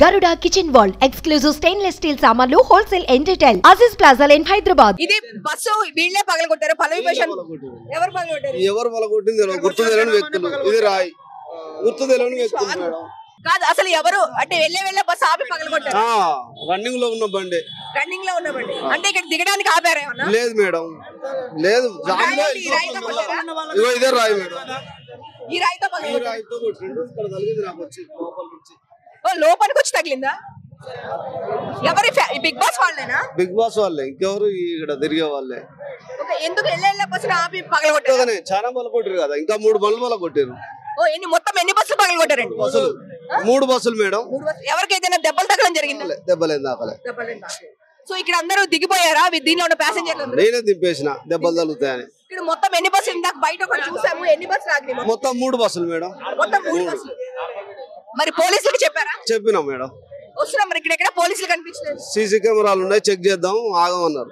Garuda Kitchen World exclusive stainless steel samanlu wholesale and retail Aziz Plaza in Hyderabad. ఇది bus వీళ్ళే పగలగొట్టారు. పల్లవి patient ఎవరు పగలగొట్టారు? ఎవరు పగలగొట్టింది గుర్తు తెలియని వ్యక్తులు. ఇది రాయి గుర్తు తెలియని వ్యక్తులు మేడం. కాదు అసలు ఎవరు అంటే వెళ్ళే బస్సు ఆపి పగలగొట్టారు. రన్నింగ్ లో ఉన్న బండి. రన్నింగ్ లో ఉన్న బండి అంటే ఇక్కడ దిగడానికి ఆపారా ఏమన్నా? లేదు మేడం, లేదు. ఇదే రాయి మేడం. ఈ రాయితో పగలగొట్టారు. రాయితో కొట్టిండు. ఇక్కడ తగిలింది నాకు వచ్చి లోపల నుంచి. ఓ లోపలికి వచ్చి తగిలిందా? ఎవరి బిగ్ బాస్ వాళ్ళేనా? బిగ్ బాస్ వాళ్ళే, ఇంకెవరు ఇక్కడ తిరిగే వాళ్ళే. ఎందుకు వెళ్ళే బస్సులు ఆపి పగలగొట్టారు? చాలా బల కొట్టారు కదా, ఇంకా 3 బళ్ళు బల కొట్టారు. ఓ మొత్తం ఎన్ని బస్సులు పగలగొట్టారండి? బస్సులు 3 బస్సులు మేడం. ఎవరికైతే దెబ్బలు తగలడం జరిగింది? దెబ్బలేదు దాకలే. సో ఇక్కడ అందరూ దిగిపోయారా? దీనిలో ఉన్న ప్యాసింజర్లు నేనే దింపేసిన దెబ్బలు తగులుతాయని. ఇక్కడ మొత్తం ఎన్ని బస్సులు? ఇందాక బయట ఒకటి చూసాము, ఎన్ని బస్సులు ఆగినాయి? మొత్తం 3 బస్సులు మేడం. మొత్తం 3 బస్సులు. మరి పోలీసులకు చెప్పారా? చెప్పినాం మేడం. వస్తున్నాం. మరి ఇక్కడ పోలీసులు కనిపించలేదు. సీసీ కెమెరాలు ఉన్నాయి, చెక్ చేద్దాం ఆగమన్నారు.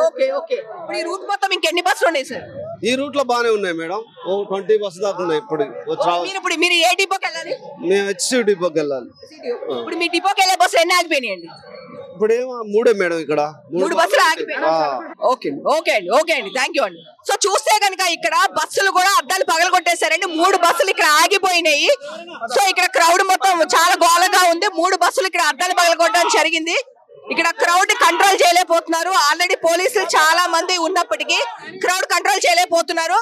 Okay okay. ఇప్పుడు ఈ రూట్ మొత్తం ఇంకెన్ని బస్సులు ఉన్నాయి సార్? ఈ రూట్ లో బానే ఉన్నాయి మేడం. 20 బస్సు దాకా ఉన్నాయి. మీరు ఏ డిపోకి వెళ్ళాలి? మేము హెచ్సి డిపోకి వెళ్ళాలి. ఇప్పుడు మీ డిపోకి వెళ్ళే బస్సులు ఎన్ని ఆగిపోయినాయండి? ఇప్పుడు ఏమో 3 మేడం. ఇక్కడ 3 బస్సులు ఆగిపోయినాయి. ఓకే అండి థ్యాంక్ యూ అండి. సో చూస్తే కనుక ఇక్కడ బస్సులు కూడా అద్దాలు పగలగొట్టేశారండి. 3 బస్సులు ఇక్కడ ఆగిపోయినాయి. సో ఇక్కడ క్రౌడ్ మొత్తం చాలా గోలగా ఉంది. 3 బస్సులు ఇక్కడ అద్దాలు పగలగొట్టడం జరిగింది. ఇక్కడ క్రౌడ్ కంట్రోల్ చేయలేకపోతున్నారు. ఆల్రెడీ పోలీసులు చాలా మంది ఉన్నప్పటికీ క్రౌడ్ కంట్రోల్ చేయలేకపోతున్నారు.